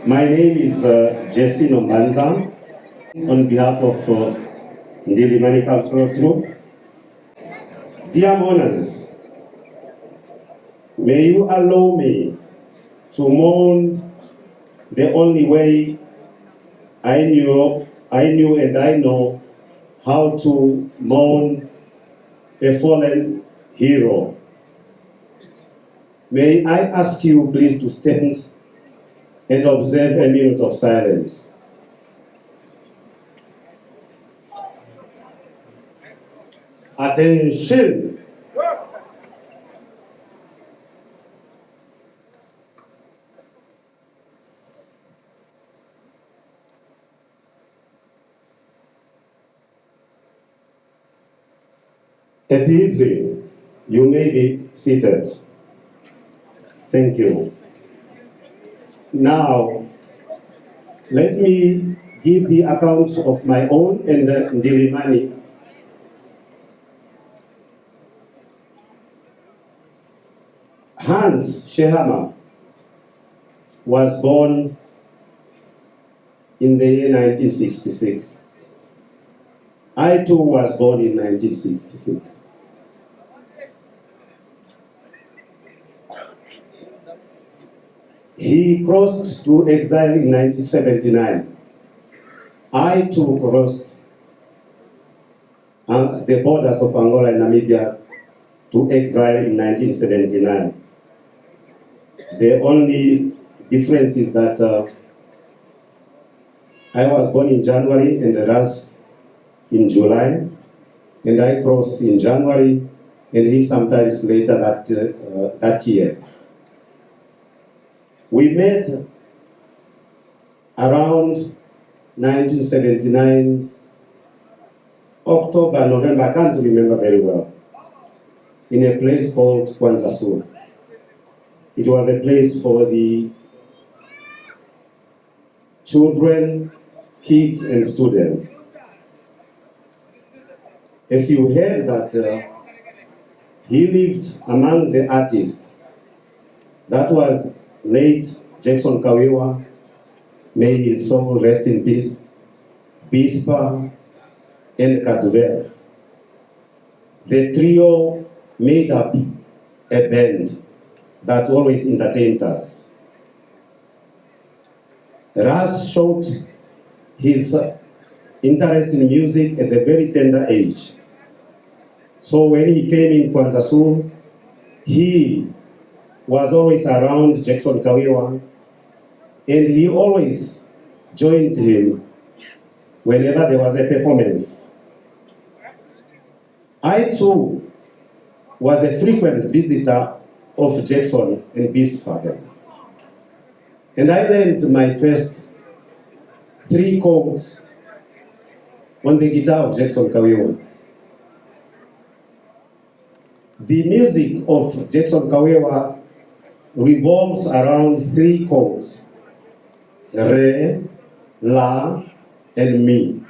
My name is Jessy Nombanza on behalf of Ndilimani Cultural Troupe. Dear mourners, may you allow me to mourn the only way I knew and I know how to mourn a fallen hero. May I ask you please to stand and observe a minute of silence. Attention! It is easy. You may be seated. Thank you. Now, let me give the account of my own and Ndilimani. Ras Sheehama was born in the year 1966. I too was born in 1966. He crossed to exile in 1979. I too crossed the borders of Angola and Namibia to exile in 1979. The only difference is that I was born in January and Ras in July, and I crossed in January, and he sometimes later that year. We met around 1979, October, November, I can't remember very well, in a place called Kwanza Sur. It was a place for the children, kids, and students. As you heard that he lived among the artists, that was late Jackson Kawiwa, may his soul rest in peace, Bispa, and Kaduver. The trio made up a band that always entertained us. Ras showed his interest in music at a very tender age. So when he came in Kwanza Sur, he was always around Jackson Kawiwa, and he always joined him whenever there was a performance. I too was a frequent visitor of Jackson and B's father. And I learned my first 3 chords on the guitar of Jackson Kawiwa. The music of Jackson Kawiwa revolves around 3 chords: Re, La, and Mi.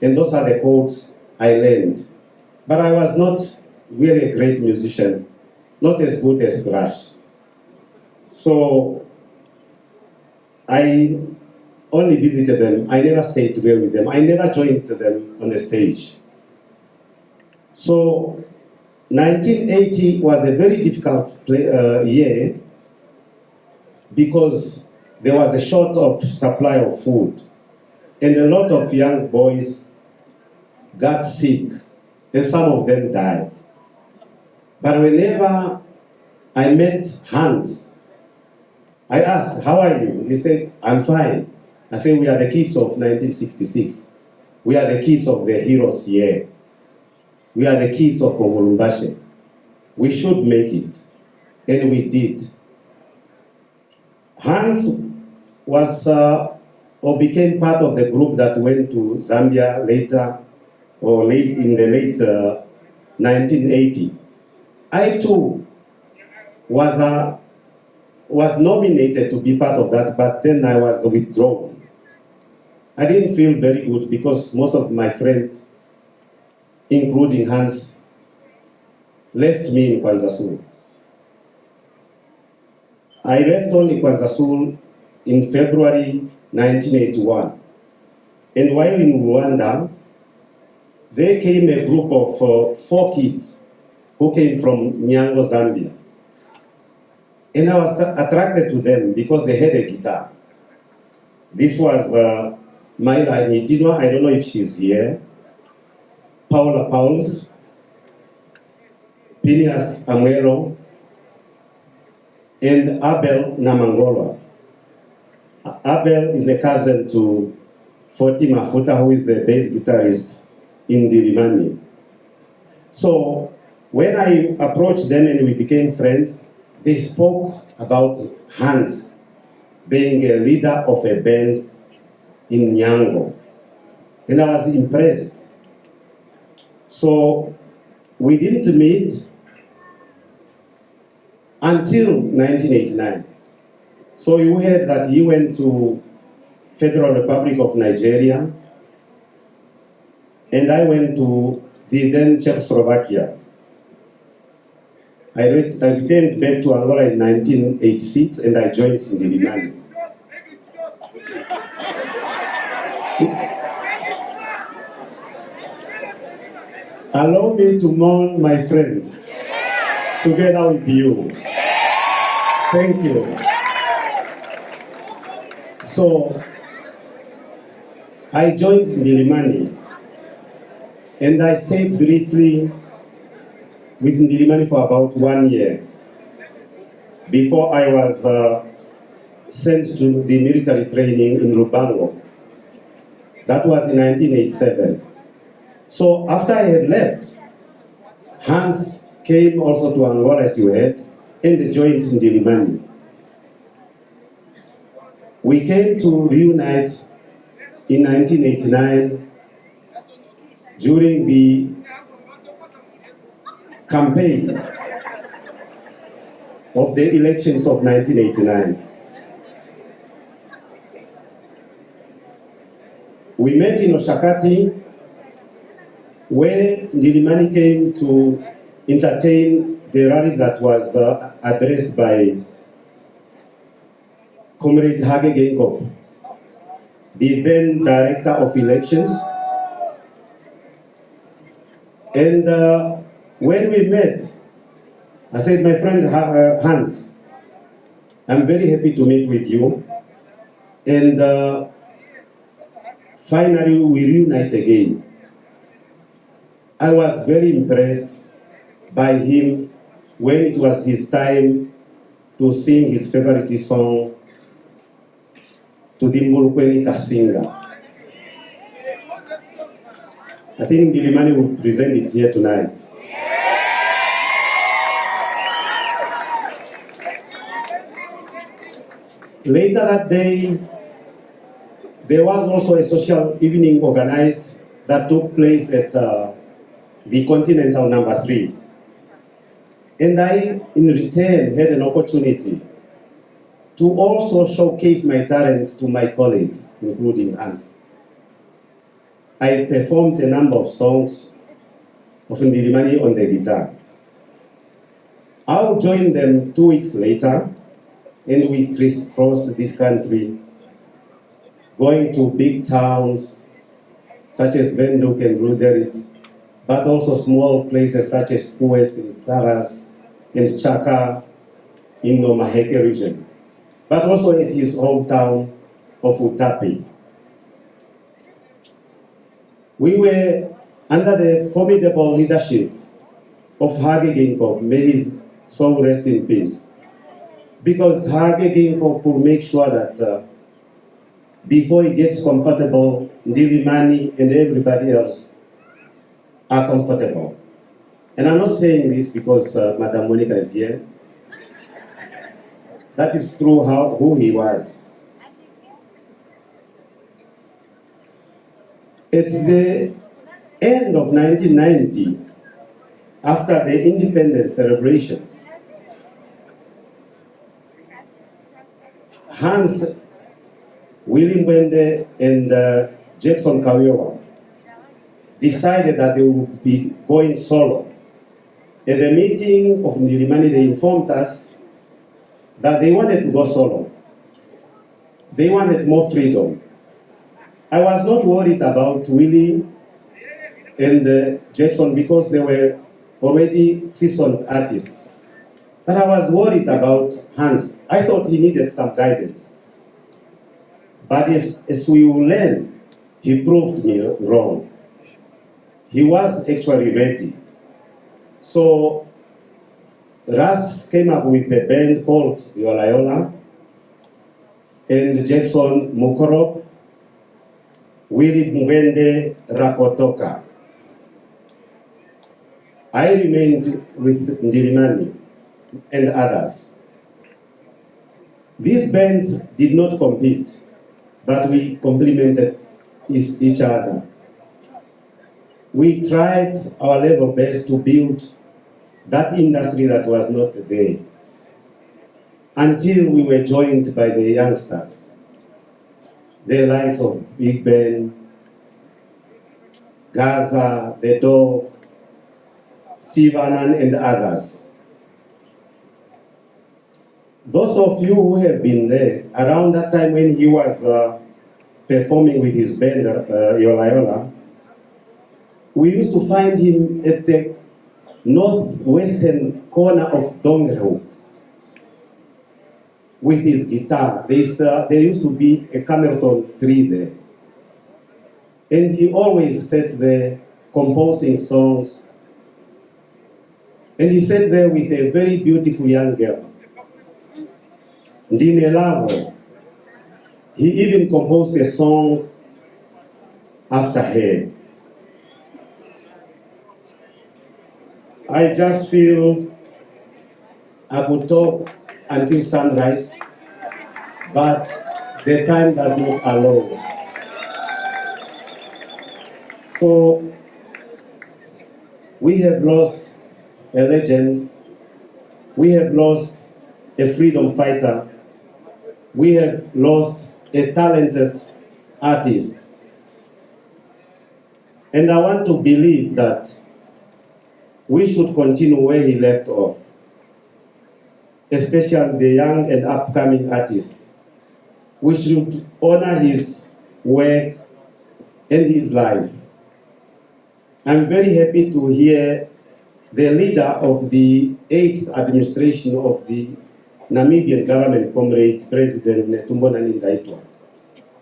And those are the chords I learned. But I was not really a great musician, not as good as Ras. So I only visited them. I never stayed together with them. I never joined them on the stage. So 1980 was a very difficult year because there was a short of supply of food, and a lot of young boys got sick, and some of them died. But whenever I met Hans, I asked, "How are you?" He said, "I'm fine." I said, "We are the kids of 1966. We are the kids of the heroes here. We are the kids of Omulumbashe. We should make it." And we did. Hans was or became part of the group that went to Zambia later, or late in the late 1980. I too was nominated to be part of that, but then I was withdrawn. I didn't feel very good because most of my friends, including Hans, left me in Kwanza Sur. I left only Kwanza Sur in February 1981. And while in Rwanda, there came a group of 4 kids who came from Nyango, Zambia. And I was attracted to them because they had a guitar. This was Myla Nidinwa, I don't know if she's here, Paula Pauls, Phineas Amwelo, and Abel Namangola. Abel is a cousin to Forty Mafuta, who is the bass guitarist in Ndilimani. So when I approached them and we became friends, they spoke about Hans being a leader of a band in Nyango. And I was impressed. So we didn't meet until 1989. So you heard that he went to Federal Republic of Nigeria, and I went to the then Czechoslovakia. I returned back to Angola in 1986 and I joined Ndilimani. Allow me to mourn my friend together with you. Thank you. So I joined Ndilimani and I stayed briefly with Ndilimani for about 1 year before I was sent to the military training in Lubango. That was in 1987. So after I had left, Hans came also to Angola, as you heard, and joined Ndilimani. We came to reunite in 1989 during the campaign of the elections of 1989. We met in Oshakati, where Ndilimani came to entertain the rally that was addressed by Comrade Hage Geingob, the then Director of Elections. And when we met, I said, my friend Hans, I'm very happy to meet with you. And finally, we reunite again. I was very impressed by him when it was his time to sing his favorite song, to the Mulukweni Kasinga. I think Ndilimani will present it here tonight. Later that day, there was also a social evening organized that took place at the Continental number 3. And I, in return, had an opportunity to also showcase my talents to my colleagues, including Hans. I performed a number of songs of Ndilimani on the guitar. I joined them 2 weeks later, and we crisscrossed this country, going to big towns such as Windhoek and Ruderis, but also small places such as Kues in Taras and Chaka in the Maheke region, but also at his hometown of Utapi. We were under the formidable leadership of Hage Geingob, may his soul rest in peace, because Hage Geingob will make sure that before he gets comfortable, Ndilimani and everybody else are comfortable. And I'm not saying this because Madam Monica is here. That is true who he was. At the end of 1990, after the independence celebrations, Hans, William Wende, and Jackson Kawiowa decided that they would be going solo. At the meeting of Ndilimani, they informed us that they wanted to go solo. They wanted more freedom. I was not worried about Willie and Jackson because they were already seasoned artists. But I was worried about Hans. I thought he needed some guidance. But as we will learn, he proved me wrong. He was actually ready. So Ras came up with a band called Yolayola, and Jackson Mukorop, Willie Mwende Rakotoka. I remained with Ndilimani and others. These bands did not compete, but we complemented each other. We tried our level best to build that industry that was not there, until we were joined by the youngsters, the likes of Big Ben, Gaza, The Dog, Steve Annan, and others. Those of you who have been there, around that time when he was performing with his band, Yola, we used to find him at the northwestern corner of Dongrehoek with his guitar. There used to be a Camerton tree there. And he always sat there composing songs. And he sat there with a very beautiful young girl, Ndinelavo. He even composed a song after her. I just feel I could talk until sunrise, but the time does not allow. So we have lost a legend, we have lost a freedom fighter, we have lost a talented artist. And I want to believe that we should continue where he left off, especially the young and upcoming artists. We should honor his work and his life. I'm very happy to hear the leader of the 8th administration of the Namibian government, Comrade President Netumbonani Ndaitwa.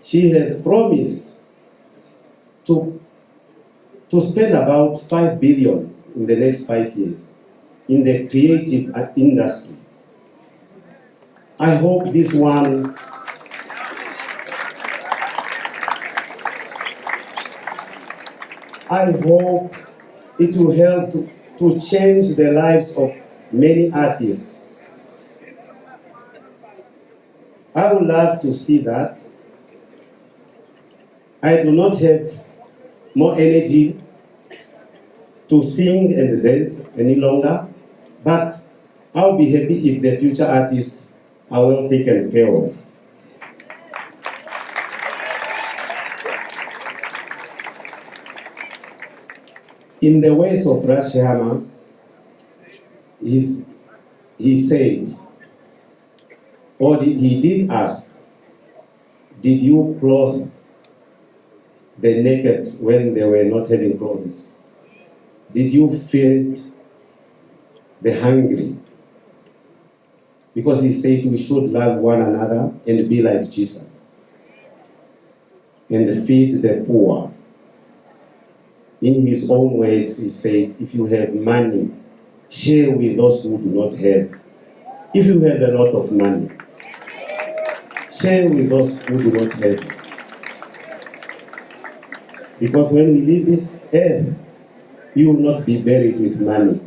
She has promised to spend about 5 billion in the next 5 years in the creative industry. I hope this one it will help to change the lives of many artists. I would love to see that. I do not have more energy to sing and dance any longer, but I'll be happy if the future artists are well taken care of. In the words of Ras Sheehama, he said, or he did ask, did you clothe the naked when they were not having clothes? Did you feed the hungry? Because he said we should love one another and be like Jesus and feed the poor. In his own words, he said, if you have money, share with those who do not have. If you have a lot of money, share with those who do not have. Because when we leave this earth, you will not be buried with money.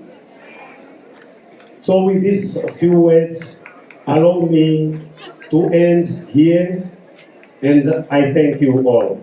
So with these few words, allow me to end here, and I thank you all.